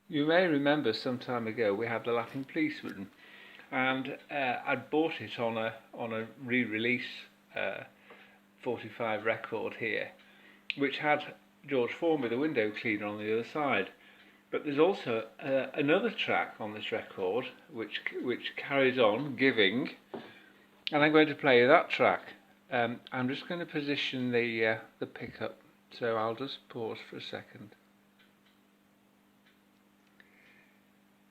You may remember some time ago we had The Laughing Policeman, and I'd bought it on a re-release 45 record here, which had George Ford with a window cleaner on the other side. But there's also another track on this record which carries on giving, and I'm going to play that track. I'm just going to position the pickup, so I'll just pause for a second.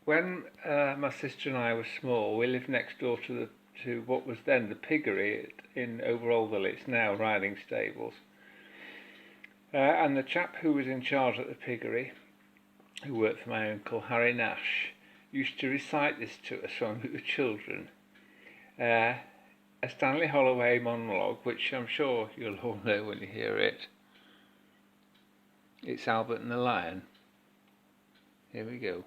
When my sister and I were small, we lived next door to what was then the piggery in Over Oldville. It's now riding stables. And the chap who was in charge at the piggery, who worked for my uncle, Harry Nash, used to recite this to us when we were children. A Stanley Holloway monologue, which I'm sure you'll all know when you hear it. It's Albert and the Lion. Here we go.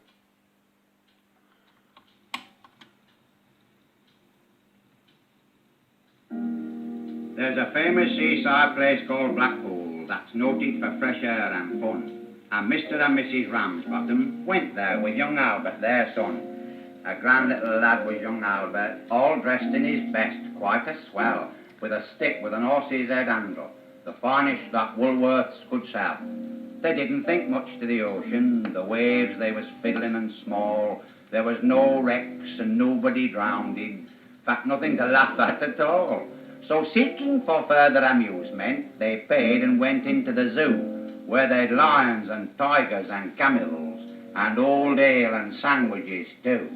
There's a famous seaside place called Blackpool that's noted for fresh air and fun. And Mr. and Mrs. Ramsbottom went there with young Albert, their son. A grand little lad was young Albert, all dressed in his best, quite a swell, with a stick with an horse's head handle, the finest that Woolworths could sell. They didn't think much to the ocean, the waves they was fiddling and small, there was no wrecks and nobody drowned, in fact nothing to laugh at all. So seeking for further amusement, they paid and went into the zoo, where they'd lions and tigers and camels, and old ale and sandwiches too.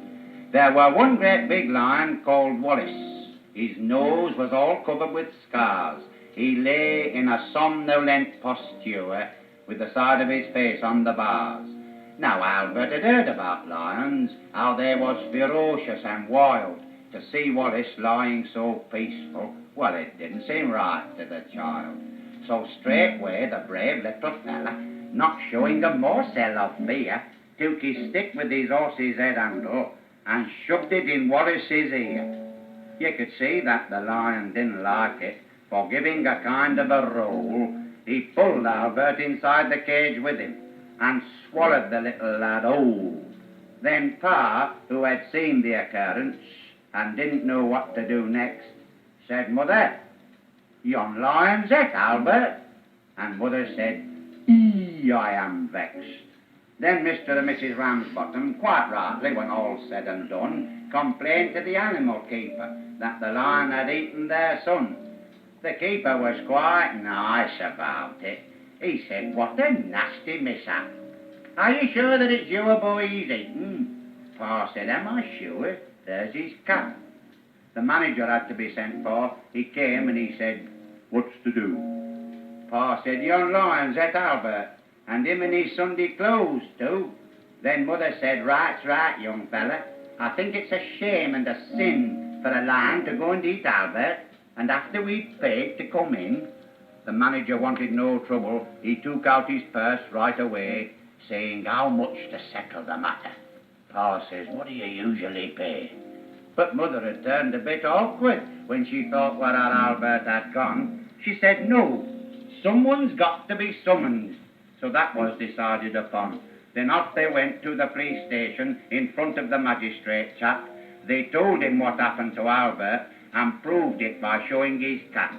There were one great big lion called Wallace. His nose was all covered with scars. He lay in a somnolent posture, with the side of his face on the bars. Now Albert had heard about lions, how they was ferocious and wild. To see Wallace lying so peaceful, well, it didn't seem right to the child. So straightway the brave little fella, not showing a morsel of fear, took his stick with his horse's head handle and shoved it in Wallace's ear. You could see that the lion didn't like it, for giving a kind of a roll, he pulled Albert inside the cage with him and swallowed the little lad whole. Then Pa, who had seen the occurrence and didn't know what to do next, said, "Mother, yon lion's it, Albert." And Mother said, I am vexed." Then Mr. and Mrs. Ramsbottom, quite rightly, when all's said and done, complained to the animal keeper that the lion had eaten their son. The keeper was quite nice about it. He said, "What a nasty mishap. Are you sure that it's your boy he's eaten?" Pa said, "Am I sure? There's his cap." The manager had to be sent for. He came and he said, "What's to do?" Pa said, "Yon lion's et Albert, and him in his Sunday clothes too." Then Mother said, "Right's right, young fella. I think it's a shame and a sin for a lion to go and eat Albert, and after we'd paid to come in." The manager wanted no trouble. He took out his purse right away, saying how much to settle the matter. Pa says, "What do you usually pay?" But Mother had turned a bit awkward when she thought where our Albert had gone. She said, "No, someone's got to be summoned." So that was decided upon. Then off they went to the police station in front of the magistrate chap. They told him what happened to Albert and proved it by showing his cap.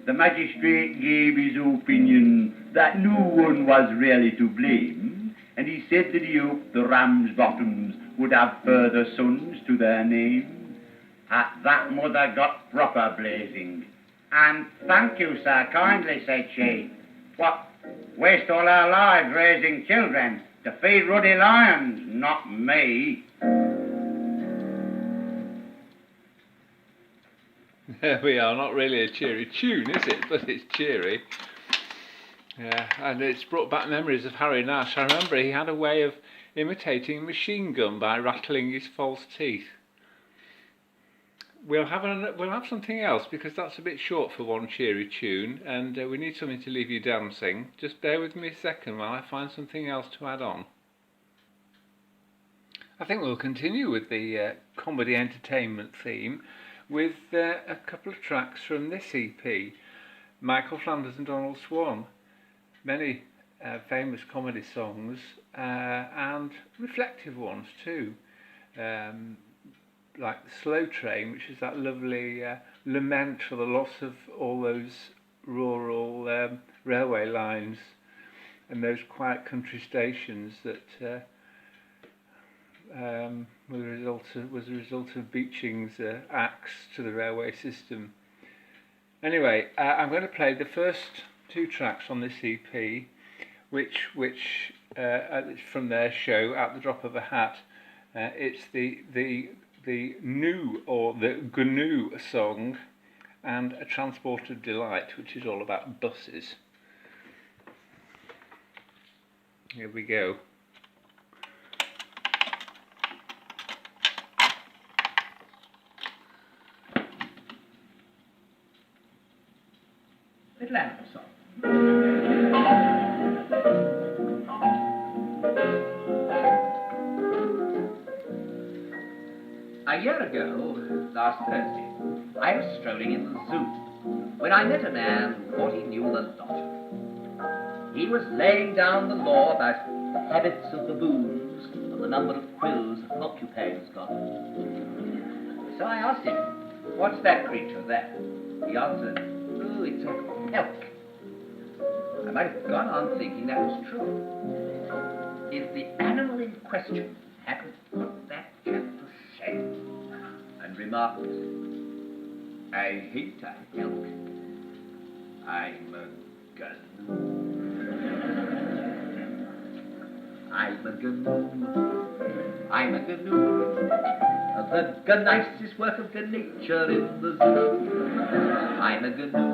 The magistrate gave his opinion that no one was really to blame, and he said that he hoped the Ramsbottoms would have further sons to their name. At that Mother got proper blazing. "And thank you, sir, kindly," said she. "What, waste all our lives raising children to feed ruddy lions? Not me." There we are, not really a cheery tune, is it? But it's cheery. Yeah, and it's brought back memories of Harry Nash. I remember he had a way of imitating a machine gun by rattling his false teeth. We'll have something else, because that's a bit short for one cheery tune, and we need something to leave you dancing. Just bear with me a second while I find something else to add on. I think we'll continue with the comedy entertainment theme with a couple of tracks from this EP, Michael Flanders and Donald Swann. Many famous comedy songs and reflective ones too, like The Slow Train, which is that lovely lament for the loss of all those rural railway lines and those quiet country stations that was a result of Beeching's axe to the railway system. Anyway, I'm going to play the first 2 tracks on this EP, which from their show At the Drop of a Hat. It's the new or the GNU song and A Transport of Delight, which is all about buses. Here we go. Little animal song. A year ago, last Thursday, I was strolling in the zoo when I met a man who thought he knew the lot. He was laying down the law about the habits of baboons and the number of quills a porcupine's got. So I asked him, "What's that creature there?" He answered, "Oh, it's a elk." I might have gone on thinking that was true, if the animal in question hadn't put that chap to shame and remarked, "I hate an elk. I'm a GNU. I'm a GNU. I'm a GNU. The nicest work of nature in the zoo. I'm a GNU.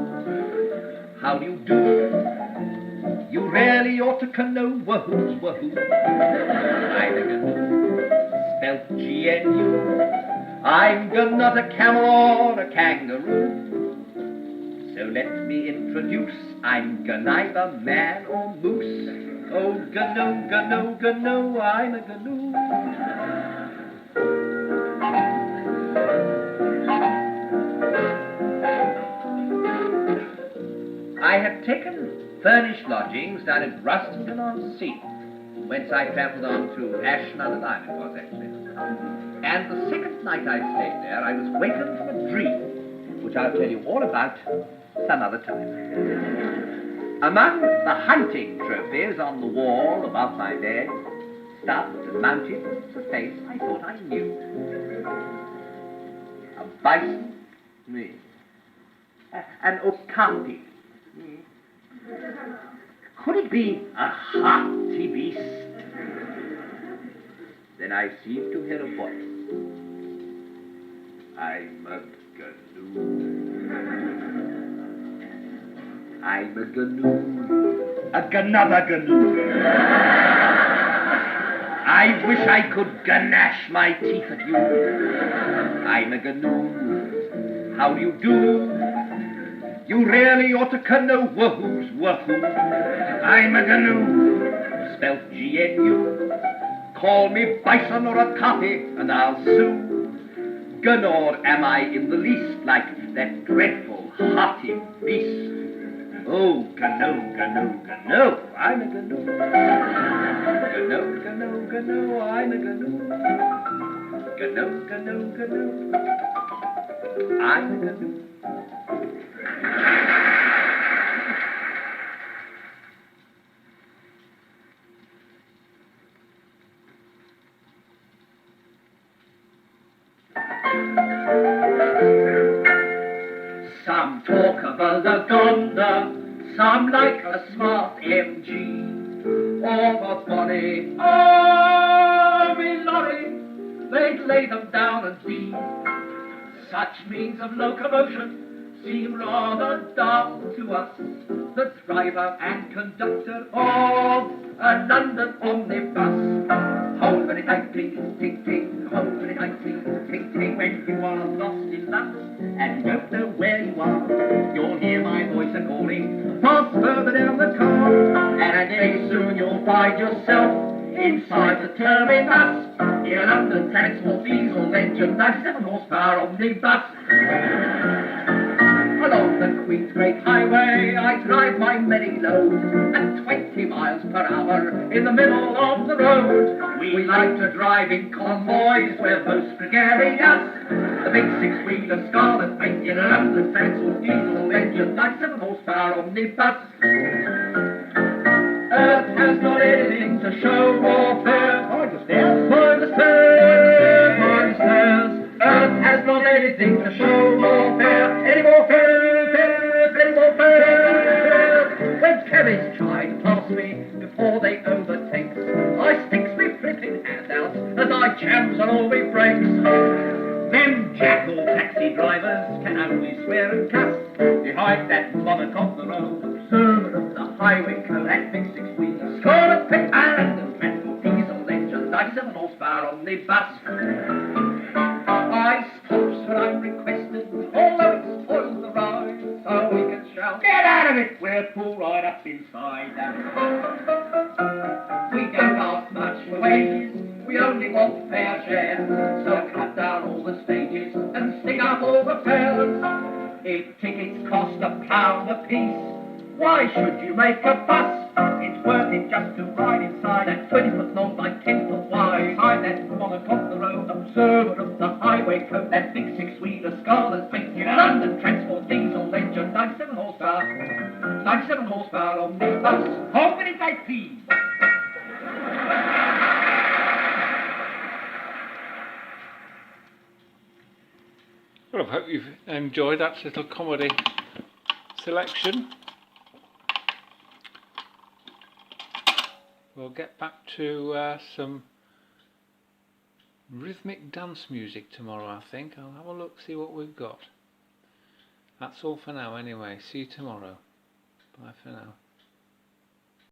How do you do? You really ought to know wahoo, wahoo. I'm a GNU, spelt GNU. I'm not a camel or a kangaroo. So let me introduce, I'm neither man or moose. Oh, GNU, GNU, GNU, I'm a GNU. I had taken furnished lodgings down at Rustington-on-Sea, whence I travelled on to Ashland Island, it was actually. And the second night I stayed there, I was wakened from a dream, which I'll tell you all about some other time. Among the hunting trophies on the wall above my bed, stuffed and mounted, was a face I thought I knew. A bison, me. An okapi. Could it be a hearty beast? Then I seemed to hear a voice. I'm a GNU. I'm a GNU. Another GNU. I wish I could ganache my teeth at you. I'm a GNU. How do you do? You really ought to know wahoo's wahoo. I'm a GNU, spelt GNU. Call me bison or a copy, and I'll sue. Nor am I in the least like that dreadful hearty beast. Oh, GNU, GNU, GNU, I'm a GNU. GNU, GNU, GNU, I'm a GNU. GNU, GNU, GNU, I'm a GNU. Some talk of a Lagonda, some like a smart MG, or a bonny army lorry, they'd lay them down and see. Such means of locomotion seem rather dull to us, the driver and conductor of a London omnibus. Hold very tightly, ting ting, hold very tightly, ting ting. When you are lost in London and don't know where you are, you'll hear my voice a-calling, pass further down the car, and very soon you'll find yourself inside the terminus, in a London Transport diesel engine, nice 7 horsepower omnibus. Along the Queensbridge Highway I drive my merry load at 20 miles miles per hour in the middle of the road. We like to drive in convoys, we're most gregarious. The big six-wheeler scarlet painted London transport diesel engine, 97 horsepower omnibus. Earth has not anything to show or fear. Mind the stairs, mind the stairs, mind the stairs. Earth has not anything to show or fear. Any more fear, any more fear. When cabbies try to pass me before they overtake, I sticks me flipping hand out as I jams on all me brakes. Them jackal taxi drivers can only swear and cuss behind that monarch on the road, observer of the highway code, that big six-wheeler, scarlet paint and the transport diesel engine, 97 horsepower omnibus. I stops when I'm requested, although it spoils the ride, so we can shout, get out of it, we're full right up inside. We don't ask much for wages, we only want fair share, so cut down all the stages and stick up all the fares. If tickets cost £1 a piece, why should you make a fuss? It's worth it just to ride inside that 20-foot long by 10-foot wide, behind that monarch on the road, observer of the highway code, that big six-wheeler scarlet painted London transport diesel engine, 97 horsepower omnibus. Open it, I please. Well, I hope you've enjoyed that little comedy selection. We'll get back to some rhythmic dance music tomorrow, I think. I'll have a look, see what we've got. That's all for now anyway. See you tomorrow. Bye for now.